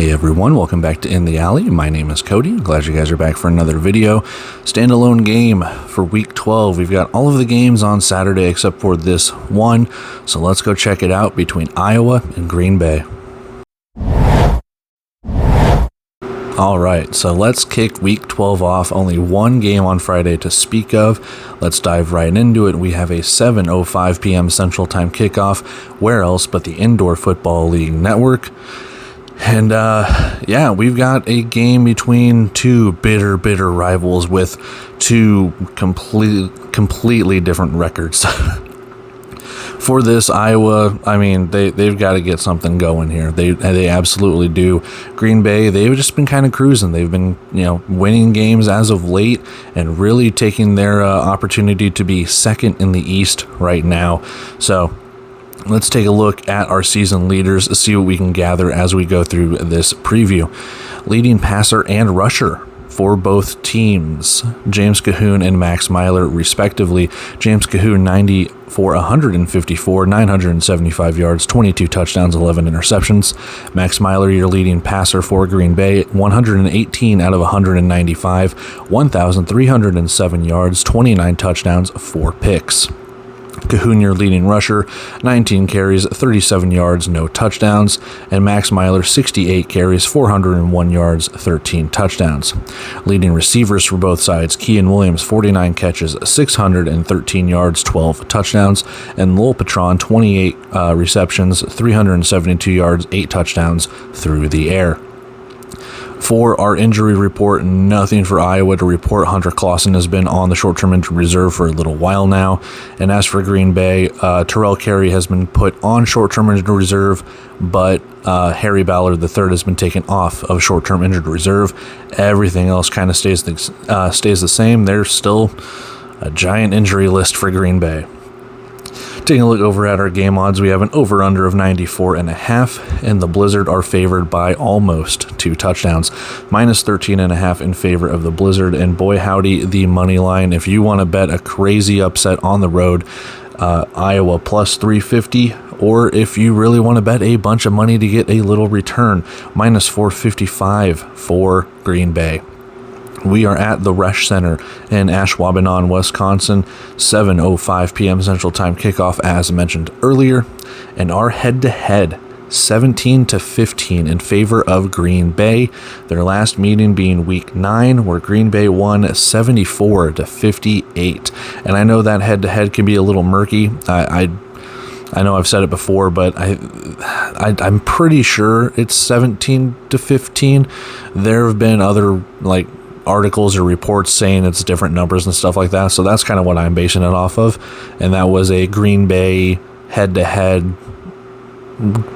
Hey everyone, welcome back to In the Alley. My name is Cody. Glad you guys are back for another video. Standalone game for week 12. We've got all of the games on Saturday except for this one. So let's go check it out between Iowa and Green Bay. Alright, so let's kick week 12 off. Only one game on Friday to speak of. Let's dive right into it. We have a 7:05 p.m. Central Time kickoff. Where else but the Indoor Football League Network? And yeah, we've got a game between two bitter rivals with two completely different records. For this, Iowa, I mean, they've got to get something going here. They absolutely do. Green Bay, they've just been kind of cruising. They've been, winning games as of late and really taking their opportunity to be second in the East right now. So let's take a look at our season leaders, see what we can gather as we go through this preview. Leading passer and rusher for both teams, James Cahoon and Max Myler, respectively. James Cahoon, 90 for 154, 975 yards, 22 touchdowns, 11 interceptions. Max Myler, your leading passer for Green Bay, 118 out of 195, 1,307 yards, 29 touchdowns, 4 picks. Cahoon, your leading rusher, 19 carries, 37 yards, no touchdowns, and Max Myler, 68 carries, 401 yards, 13 touchdowns. Leading receivers for both sides, Kean Williams, 49 catches, 613 yards, 12 touchdowns, and Lowell Patron, 28 receptions, 372 yards, 8 touchdowns through the air. For our injury report, nothing for Iowa to report. Hunter Clausen has been on the short-term injured reserve for a little while now. And as for Green Bay, Terrell Carey has been put on short-term injured reserve, but Harry Ballard III has been taken off of short-term injured reserve. Everything else kind of stays the same. There's still a giant injury list for Green Bay. Taking a look over at our game odds, we have an over-under of 94.5, and the Blizzard are favored by almost 2 touchdowns. Minus 13.5 in favor of the Blizzard, and boy howdy, the money line. If you want to bet a crazy upset on the road, Iowa plus 350, or if you really want to bet a bunch of money to get a little return, minus 455 for Green Bay. We are at the Resch Center in Ashwaubenon, Wisconsin, 7:05 p.m. Central Time kickoff, as mentioned earlier, and our head-to-head 17-15 in favor of Green Bay. Their last meeting being week 9, where Green Bay won 74-58. And I know that head-to-head can be a little murky. I know I've said it before, but I'm pretty sure it's 17-15. There have been other articles or reports saying it's different numbers and stuff like that, so that's kind of what I'm basing it off of. And that was a Green Bay head-to-head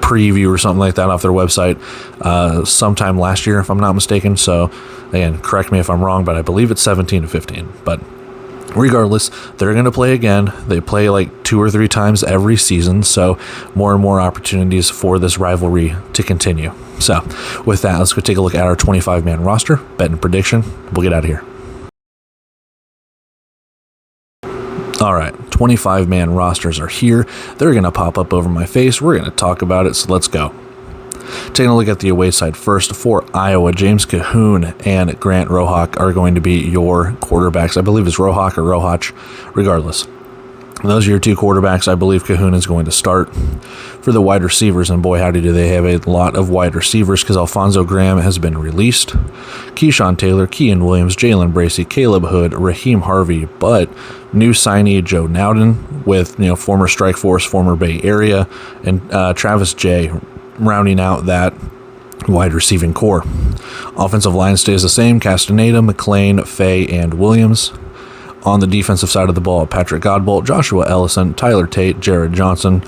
preview or something like that off their website sometime last year, if I'm not mistaken. So again, correct me if I'm wrong, but I believe it's 17-15. But regardless, they're going to play again. They play 2 or 3 times every season, so more and more opportunities for this rivalry to continue. So with that, let's go take a look at our 25-man roster, bet and prediction. We'll get out of here. All right, 25-man rosters are here. They're going to pop up over my face. We're going to talk about it, so let's go. Taking a look at the away side first, for Iowa, James Cahoon and Grant Rohak are going to be your quarterbacks. I believe it's Rohak or Rohach, regardless. Those are your 2 quarterbacks. I believe Cahoon is going to start. For the wide receivers, and boy howdy do they have a lot of wide receivers, because Alfonso Graham has been released. Keyshawn Taylor, Kean Williams, Jalen Bracey, Caleb Hood, Raheem Harvey, but new signee Joe Nowden with former Strike Force, former Bay Area, and Travis Jay rounding out that wide receiving core. Offensive line stays the same: Castaneda, McLean, Fay, and Williams. On the defensive side of the ball, Patrick Godbolt, Joshua Ellison, Tyler Tate, Jared Johnson.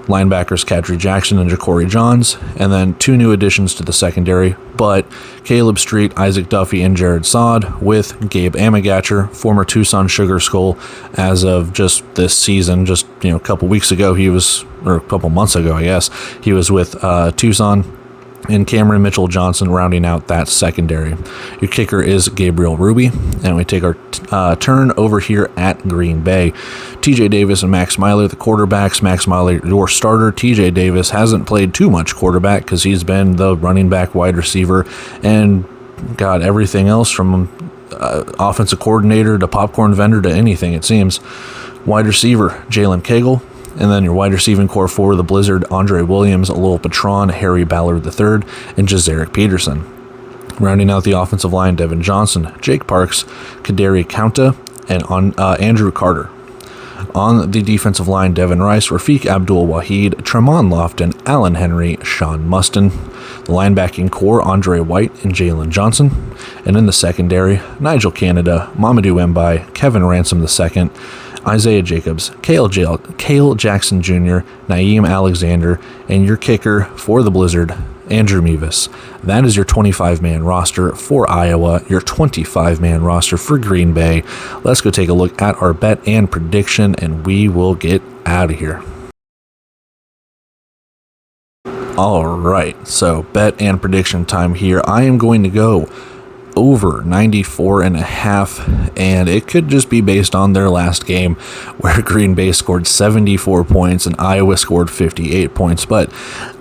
Linebackers, Kadri Jackson and Ja'Cory Johns. And then 2 new additions to the secondary, but Caleb Street, Isaac Duffy, and Jared Sod, with Gabe Amigatcher, former Tucson Sugar Skull, as of just this season. Just a couple weeks ago, a couple months ago, I guess, he was with Tucson. and Cameron Mitchell-Johnson rounding out that secondary. Your kicker is Gabriel Ruby, and we take our turn over here at Green Bay. TJ Davis and Max Miley, the quarterbacks. Max Miley, your starter. TJ Davis hasn't played too much quarterback because he's been the running back, wide receiver, and got everything else from offensive coordinator to popcorn vendor to anything, it seems. Wide receiver, Jalen Cagle. And then your wide receiving core for the Blizzard, Andre Williams, Lil Patron, Harry Ballard III, and Jazarick Peterson. Rounding out the offensive line, Devin Johnson, Jake Parks, Kaderi Counta, and Andrew Carter. On the defensive line, Devin Rice, Rafiq Abdul-Wahid, Tremont Lofton, Allen Henry, Sean Mustin. The linebacking core, Andre White and Jalen Johnson. And in the secondary, Nigel Canada, Mamadou Mbai, Kevin Ransom II, Isaiah Jacobs, Cale Jackson Jr., Naeem Alexander, and your kicker for the Blizzard, Andrew Mevis. That is your 25-man roster for Iowa, your 25-man roster for Green Bay. Let's go take a look at our bet and prediction, and we will get out of here. All right, so bet and prediction time here. I am going to go over 94.5, and it could just be based on their last game where Green Bay scored 74 points and Iowa scored 58 points. But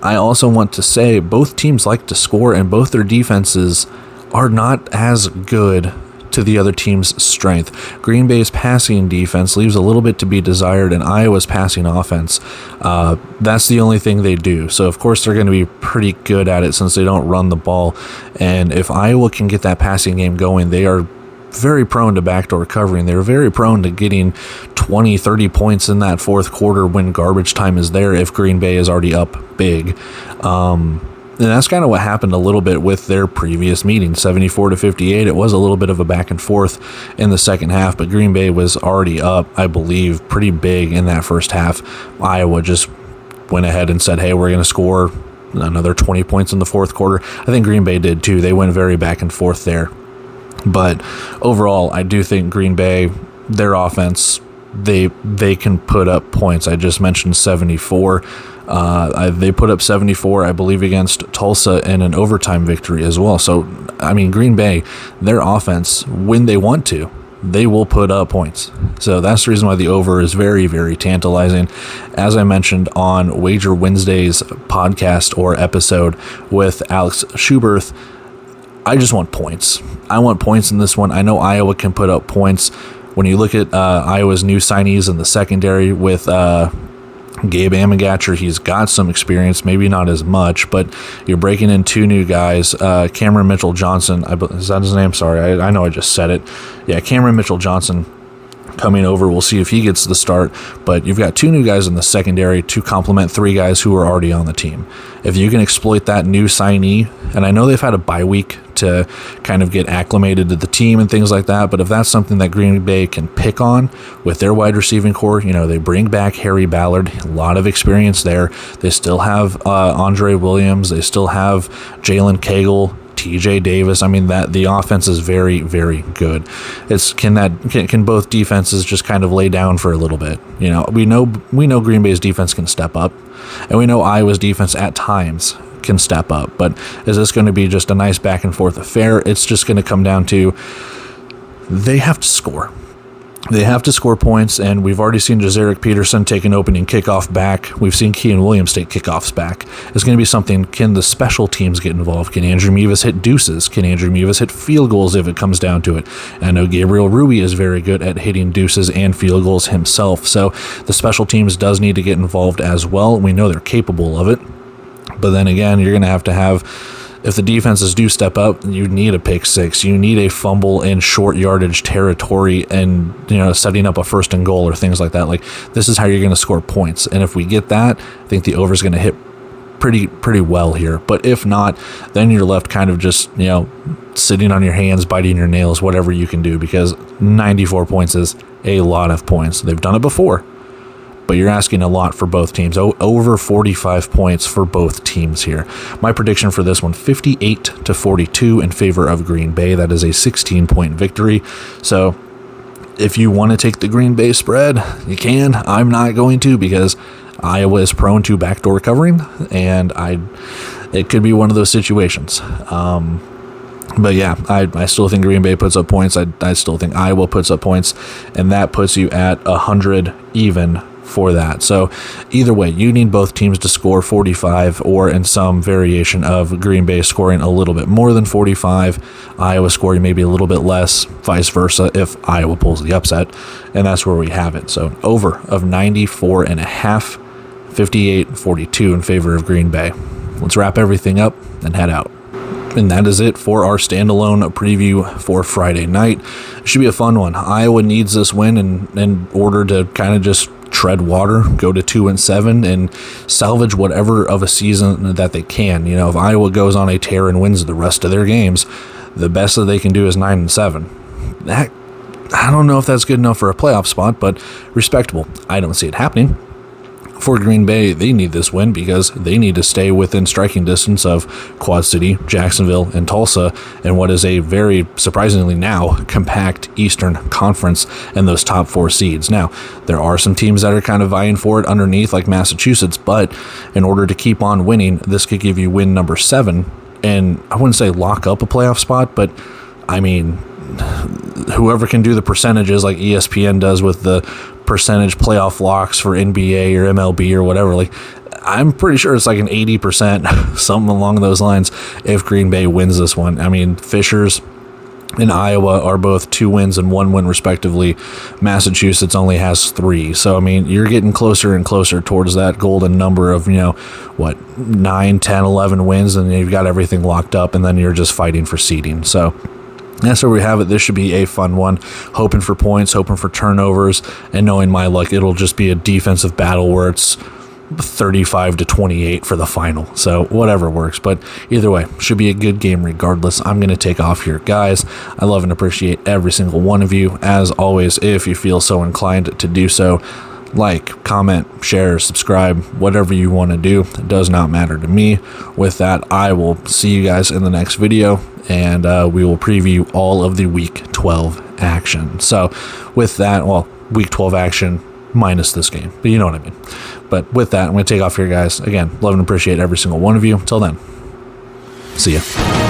I also want to say both teams like to score, and both their defenses are not as good to the other team's strength. Green Bay's passing defense leaves a little bit to be desired, and Iowa's passing offense, that's the only thing they do. So of course they're going to be pretty good at it since they don't run the ball. And if Iowa can get that passing game going, they are very prone to backdoor covering. They're very prone to getting 20, 30 points in that fourth quarter when garbage time is there if Green Bay is already up big. And that's kind of what happened a little bit with their previous meeting, 74-58. It was a little bit of a back and forth in the second half, but Green Bay was already up, I believe, pretty big in that first half. Iowa just went ahead and said, hey, we're going to score another 20 points in the fourth quarter. I think Green Bay did too. They went very back and forth there. But overall, I do think Green Bay, their offense, they can put up points. I just mentioned 74. They put up 74, I believe, against Tulsa in an overtime victory as well. So, I mean, Green Bay, their offense, when they want to, they will put up points. So that's the reason why the over is very, very tantalizing. As I mentioned on Wager Wednesday's podcast or episode with Alex Schuberth, I just want points. I want points in this one. I know Iowa can put up points. When you look at Iowa's new signees in the secondary with Gabe Amigatcher, he's got some experience, maybe not as much, but you're breaking in two new guys. Cameron Mitchell-Johnson, is that his name? Sorry, I know I just said it. Yeah, Cameron Mitchell-Johnson coming over. We'll see if he gets the start, but you've got two new guys in the secondary to complement three guys who are already on the team. If you can exploit that new signee, and I know they've had a bye week to kind of get acclimated to the team and things like that, but if that's something that Green Bay can pick on with their wide receiving core, you know, they bring back Harry Ballard, a lot of experience there. They still have Andre Williams. They still have Jalen Cagle, TJ Davis. I mean, that the offense is very, very good. Can both defenses just kind of lay down for a little bit? You know, we know Green Bay's defense can step up, and we know Iowa's defense at times can step up. But is this going to be just a nice back and forth affair? It's just going to come down to they have to score. They have to score points, and we've already seen Jazarick Peterson take an opening kickoff back. We've seen Kean Williams take kickoffs back. It's going to be something, can the special teams get involved? Can Andrew Mevis hit deuces? Can Andrew Mevis hit field goals if it comes down to it? I know Gabriel Ruby is very good at hitting deuces and field goals himself, so the special teams does need to get involved as well. We know they're capable of it, but then again, you're going to have, if the defenses do step up, you need a pick six. You need a fumble in short yardage territory and, you know, setting up a first and goal or things like that. Like, this is how you're going to score points. And if we get that, I think the over is going to hit pretty well here. But if not, then you're left kind of just, you know, sitting on your hands, biting your nails, whatever you can do, because 94 points is a lot of points. They've done it before, but you're asking a lot for both teams. Over 45 points for both teams here. My prediction for this one, 58-42 in favor of Green Bay. That is a 16-point victory. So if you want to take the Green Bay spread, you can. I'm not going to, because Iowa is prone to backdoor covering, and it could be one of those situations. But yeah, I still think Green Bay puts up points. I still think Iowa puts up points, and that puts you at 100 even for that. So either way, you need both teams to score 45, or in some variation of Green Bay scoring a little bit more than 45, Iowa scoring maybe a little bit less, vice versa if Iowa pulls the upset, and that's where we have it. So over of 94.5, 58-42 in favor of Green Bay. Let's wrap everything up and head out. And that is it for our standalone preview for Friday night. It should be a fun one. Iowa needs this win in order to kind of just tread water, go to 2-7, and salvage whatever of a season that they can. You know, if Iowa goes on a tear and wins the rest of their games, the best that they can do is 9-7. That, I don't know if that's good enough for a playoff spot, but respectable. I don't see it happening. For Green Bay, they need this win because they need to stay within striking distance of Quad City, Jacksonville, and Tulsa, and what is a very, surprisingly now, compact Eastern Conference and those top 4 seeds. Now, there are some teams that are kind of vying for it underneath, like Massachusetts, but in order to keep on winning, this could give you win number 7, and I wouldn't say lock up a playoff spot, but I mean, whoever can do the percentages like ESPN does with the percentage playoff locks for NBA or MLB or whatever, like I'm pretty sure it's like an 80%, something along those lines, if Green Bay wins this one. I mean, Fishers and Iowa are both 2 wins and 1 win respectively. Massachusetts only has 3. So, I mean, you're getting closer and closer towards that golden number of, 9, 10, 11 wins, and you've got everything locked up, and then you're just fighting for seeding. So that's where we have it. This should be a fun one. Hoping for points, hoping for turnovers, and knowing my luck, it'll just be a defensive battle where it's 35-28 for the final. So whatever works. But either way, should be a good game regardless. I'm going to take off here, guys. I love and appreciate every single one of you. As always, if you feel so inclined to do so, like, comment, share, subscribe, whatever you want to do. It does not matter to me. With that, I will see you guys in the next video, and we will preview all of the Week 12 action. So with that, well, Week 12 action minus this game, but you know what I mean. But with that, I'm going to take off here, guys. Again, love and appreciate every single one of you. Until then, see ya.